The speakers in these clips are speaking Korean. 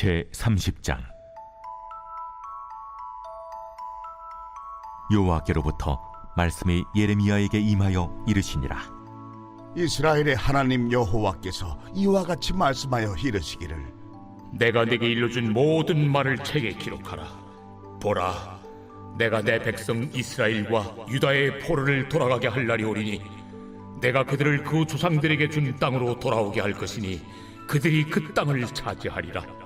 제30장. 여호와께로부터 말씀이 예레미야에게 임하여 이르시니라. 이스라엘의 하나님 여호와께서 이와 같이 말씀하여 이르시기를, 내가 네게 일러준 모든 말을 책에 기록하라. 보라, 내가 내 백성 이스라엘과 유다의 포로를 돌아가게 할 날이 오리니 내가 그들을 그 조상들에게 준 땅으로 돌아오게 할 것이니 그들이 그 땅을 차지하리라.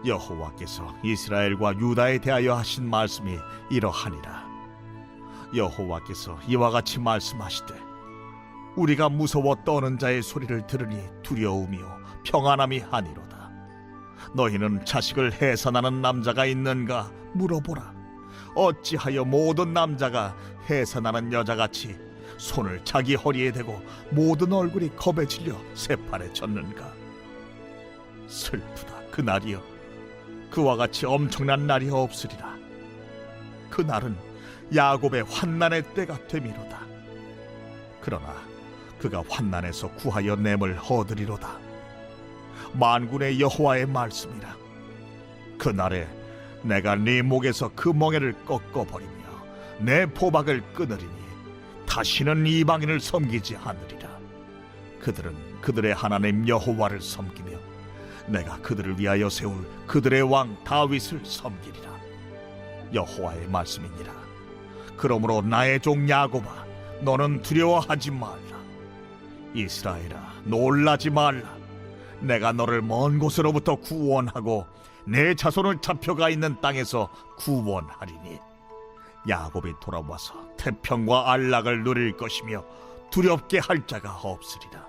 여호와께서 이스라엘과 유다에 대하여 하신 말씀이 이러하니라. 여호와께서 이와 같이 말씀하시되, 우리가 무서워 떠는 자의 소리를 들으니 두려움이요 평안함이 아니로다. 너희는 자식을 해산하는 남자가 있는가 물어보라. 어찌하여 모든 남자가 해산하는 여자같이 손을 자기 허리에 대고 모든 얼굴이 겁에 질려 새팔에 젖는가? 슬프다 그날이여. 그와 같이 엄청난 날이 없으리라. 그날은 야곱의 환난의 때가 되미로다. 그러나 그가 환난에서 구하여 냄을 얻으리로다. 만군의 여호와의 말씀이라. 그날에 내가 네 목에서 그 멍에를 꺾어버리며 내 포박을 끊으리니 다시는 이방인을 섬기지 않으리라. 그들은 그들의 하나님 여호와를 섬기며 내가 그들을 위하여 세울 그들의 왕 다윗을 섬기리라. 여호와의 말씀이니라. 그러므로 나의 종 야곱아, 너는 두려워하지 말라. 이스라엘아, 놀라지 말라. 내가 너를 먼 곳으로부터 구원하고 내 자손을 잡혀가 있는 땅에서 구원하리니 야곱이 돌아와서 태평과 안락을 누릴 것이며 두렵게 할 자가 없으리라.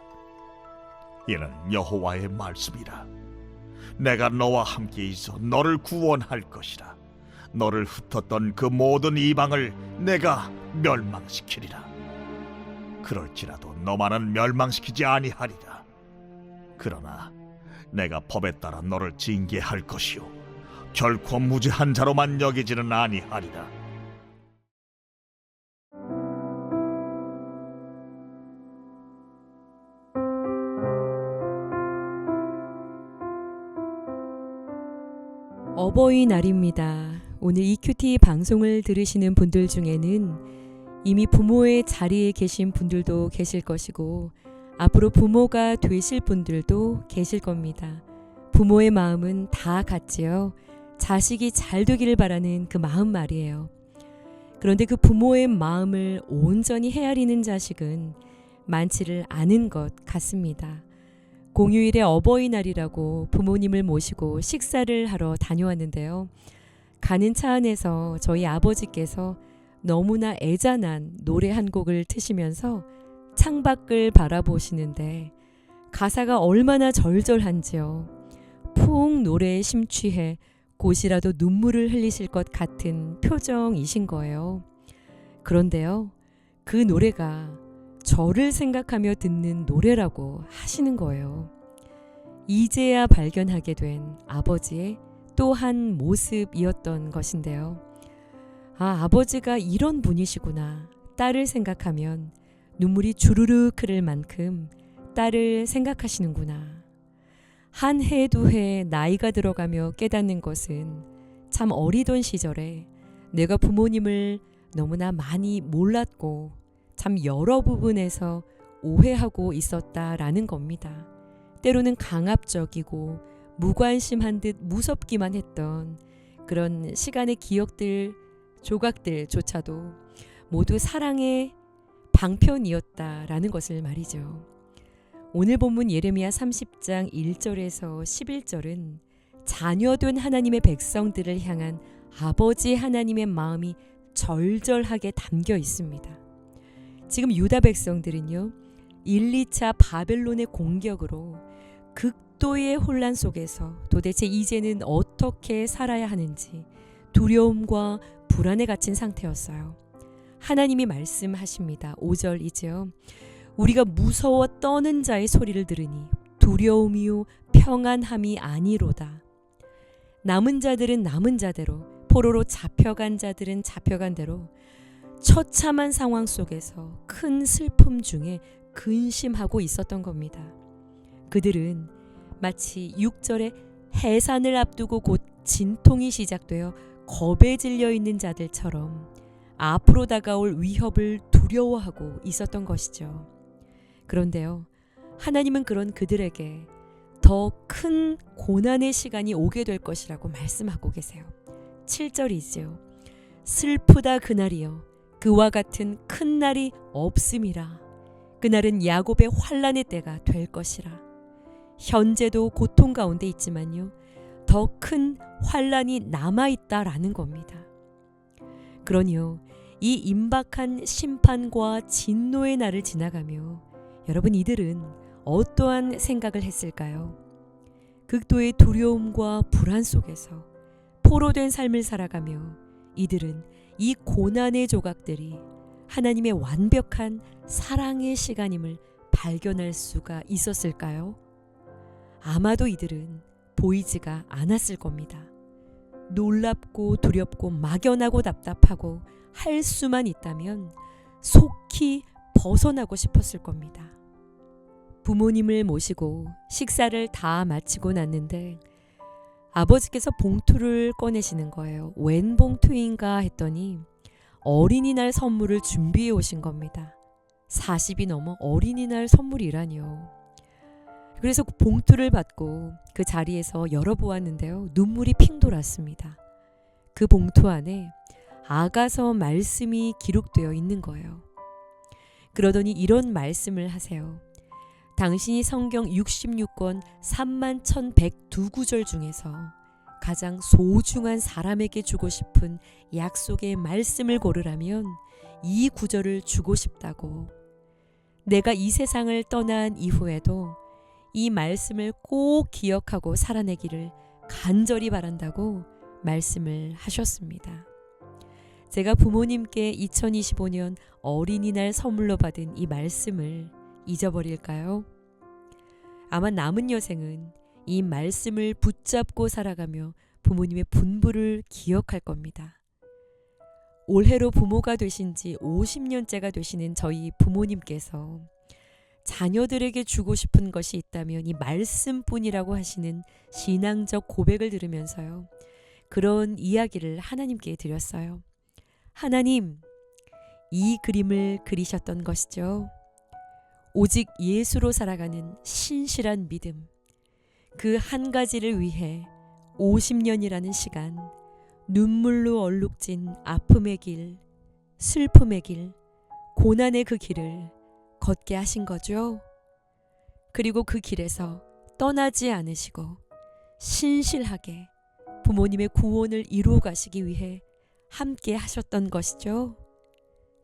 이는 여호와의 말씀이라. 내가 너와 함께 있어 너를 구원할 것이라. 너를 흩었던 그 모든 이방을 내가 멸망시키리라. 그럴지라도 너만은 멸망시키지 아니하리라. 그러나 내가 법에 따라 너를 징계할 것이요 결코 무죄한 자로만 여기지는 아니하리라. 어버이날입니다. 오늘 EQT 방송을 들으시는 분들 중에는 이미 부모의 자리에 계신 분들도 계실 것이고 앞으로 부모가 되실 분들도 계실 겁니다. 부모의 마음은 다 같지요. 자식이 잘 되기를 바라는 그 마음 말이에요. 그런데 그 부모의 마음을 온전히 헤아리는 자식은 많지를 않은 것 같습니다. 공휴일에 어버이날이라고 부모님을 모시고 식사를 하러 다녀왔는데요. 가는 차 안에서 저희 아버지께서 너무나 애잔한 노래 한 곡을 트시면서 창밖을 바라보시는데 가사가 얼마나 절절한지요. 푹 노래에 심취해 곳이라도 눈물을 흘리실 것 같은 표정이신 거예요. 그런데요, 그 노래가 저를 생각하며 듣는 노래라고 하시는 거예요. 이제야 발견하게 된 아버지의 또 한 모습이었던 것인데요. 아, 아버지가 이런 분이시구나. 딸을 생각하면 눈물이 주르륵 흐를 만큼 딸을 생각하시는구나. 한 해 두 해 나이가 들어가며 깨닫는 것은 참 어리던 시절에 내가 부모님을 너무나 많이 몰랐고 참 여러 부분에서 오해하고 있었다라는 겁니다. 때로는 강압적이고 무관심한 듯 무섭기만 했던 그런 시간의 기억들, 조각들조차도 모두 사랑의 방편이었다라는 것을 말이죠. 오늘 본문 예레미야 30장 1절에서 11절은 자녀된 하나님의 백성들을 향한 아버지 하나님의 마음이 절절하게 담겨 있습니다. 지금 유다 백성들은요, 1, 2차 바벨론의 공격으로 극도의 혼란 속에서 도대체 이제는 어떻게 살아야 하는지 두려움과 불안에 갇힌 상태였어요. 하나님이 말씀하십니다. 5절이죠. 우리가 무서워 떠는 자의 소리를 들으니 두려움이요 평안함이 아니로다. 남은 자들은 남은 자대로, 포로로 잡혀간 자들은 잡혀간 대로 처참한 상황 속에서 큰 슬픔 중에 근심하고 있었던 겁니다. 그들은 마치 6절에 해산을 앞두고 곧 진통이 시작되어 겁에 질려 있는 자들처럼 앞으로 다가올 위협을 두려워하고 있었던 것이죠. 그런데요, 하나님은 그런 그들에게 더 큰 고난의 시간이 오게 될 것이라고 말씀하고 계세요. 7절이지요. 슬프다 그날이여, 그와 같은 큰 날이 없음이라. 그날은 야곱의 환난의 때가 될 것이라. 현재도 고통 가운데 있지만요, 더 큰 환난이 남아있다라는 겁니다. 그러니요, 이 임박한 심판과 진노의 날을 지나가며 여러분, 이들은 어떠한 생각을 했을까요? 극도의 두려움과 불안 속에서 포로된 삶을 살아가며 이들은 이 고난의 조각들이 하나님의 완벽한 사랑의 시간임을 발견할 수가 있었을까요? 아마도 이들은 보이지가 않았을 겁니다. 놀랍고 두렵고 막연하고 답답하고 할 수만 있다면 속히 벗어나고 싶었을 겁니다. 부모님을 모시고 식사를 다 마치고 났는데 아버지께서 봉투를 꺼내시는 거예요. 웬 봉투인가 했더니 어린이날 선물을 준비해 오신 겁니다. 40이 넘어 어린이날 선물이라니요. 그래서 그 봉투를 받고 그 자리에서 열어보았는데요, 눈물이 핑 돌았습니다. 그 봉투 안에 아가서 말씀이 기록되어 있는 거예요. 그러더니 이런 말씀을 하세요. 당신이 성경 66권 31,102구절 중에서 가장 소중한 사람에게 주고 싶은 약속의 말씀을 고르라면 이 구절을 주고 싶다고. 내가 이 세상을 떠난 이후에도 이 말씀을 꼭 기억하고 살아내기를 간절히 바란다고 말씀을 하셨습니다. 제가 부모님께 2025년 어린이날 선물로 받은 이 말씀을 잊어버릴까요? 아마 남은 여생은 이 말씀을 붙잡고 살아가며 부모님의 분부를 기억할 겁니다. 올해로 부모가 되신 지 50년째가 되시는 저희 부모님께서 자녀들에게 주고 싶은 것이 있다면 이 말씀뿐이라고 하시는 신앙적 고백을 들으면서요, 그런 이야기를 하나님께 드렸어요. 하나님, 이 그림을 그리셨던 것이죠. 오직 예수로 살아가는 신실한 믿음, 그 한 가지를 위해 50년이라는 시간 눈물로 얼룩진 아픔의 길, 슬픔의 길, 고난의 그 길을 걷게 하신 거죠. 그리고 그 길에서 떠나지 않으시고 신실하게 부모님의 구원을 이루어 가시기 위해 함께 하셨던 것이죠.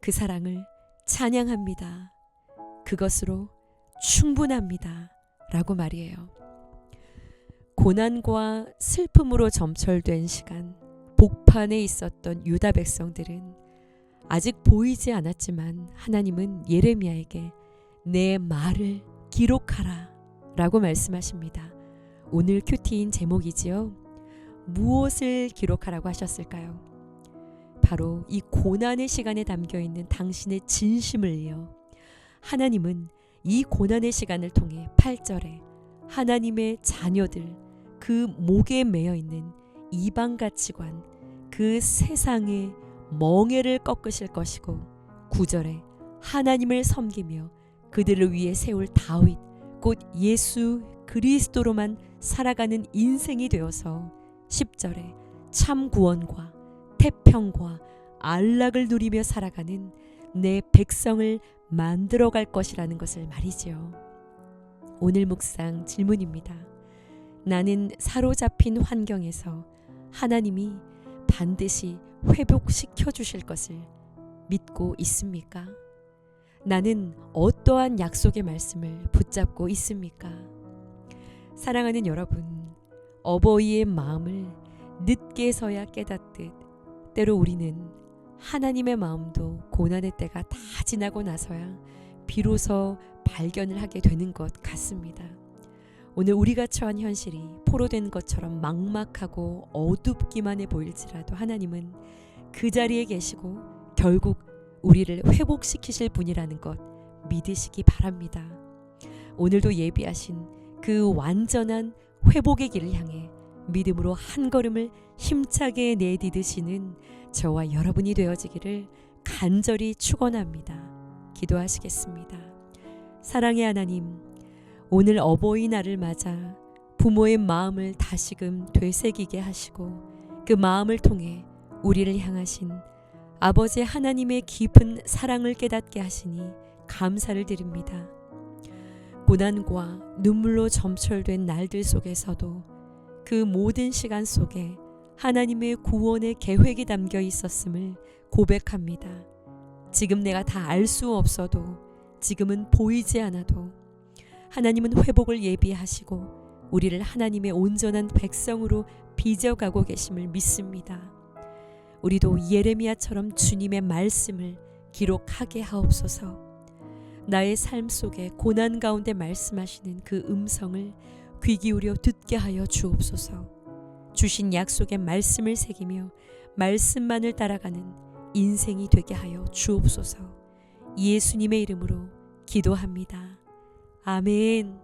그 사랑을 찬양합니다. 그것으로 충분합니다. 라고 말이에요. 고난과 슬픔으로 점철된 시간, 복판에 있었던 유다 백성들은 아직 보이지 않았지만 하나님은 예레미야에게 내 말을 기록하라 라고 말씀하십니다. 오늘 큐티인 제목이지요. 무엇을 기록하라고 하셨을까요? 바로 이 고난의 시간에 담겨있는 당신의 진심을요. 하나님은 이 고난의 시간을 통해 8절에 하나님의 자녀들, 그 목에 매여있는 이방 가치관, 그 세상의 멍에를 꺾으실 것이고 9절에 하나님을 섬기며 그들을 위해 세울 다윗, 곧 예수 그리스도로만 살아가는 인생이 되어서 10절에 참 구원과 태평과 안락을 누리며 살아가는 내 백성을 만들어갈 것이라는 것을 말이지요. 오늘 묵상 질문입니다. 나는 사로잡힌 환경에서 하나님이 반드시 회복시켜 주실 것을 믿고 있습니까? 나는 어떠한 약속의 말씀을 붙잡고 있습니까? 사랑하는 여러분, 어버이의 마음을 늦게서야 깨닫듯 때로 우리는 하나님의 마음도 고난의 때가 다 지나고 나서야 비로소 발견을 하게 되는 것 같습니다. 오늘 우리가 처한 현실이 포로된 것처럼 막막하고 어둡기만 해 보일지라도 하나님은 그 자리에 계시고 결국 우리를 회복시키실 분이라는 것 믿으시기 바랍니다. 오늘도 예비하신 그 완전한 회복의 길을 향해 믿음으로 한 걸음을 힘차게 내디디시는 저와 여러분이 되어지기를 간절히 축원합니다. 기도하시겠습니다. 사랑의 하나님, 오늘 어버이날을 맞아 부모의 마음을 다시금 되새기게 하시고 그 마음을 통해 우리를 향하신 아버지 하나님의 깊은 사랑을 깨닫게 하시니 감사를 드립니다. 고난과 눈물로 점철된 날들 속에서도 그 모든 시간 속에 하나님의 구원의 계획이 담겨 있었음을 고백합니다. 지금 내가 다 알 수 없어도, 지금은 보이지 않아도 하나님은 회복을 예비하시고 우리를 하나님의 온전한 백성으로 빚어가고 계심을 믿습니다. 우리도 예레미야처럼 주님의 말씀을 기록하게 하옵소서. 나의 삶 속에 고난 가운데 말씀하시는 그 음성을 귀 기울여 듣게 하여 주옵소서. 주신 약속의 말씀을 새기며 말씀만을 따라가는 인생이 되게 하여 주옵소서. 예수님의 이름으로 기도합니다. 아멘.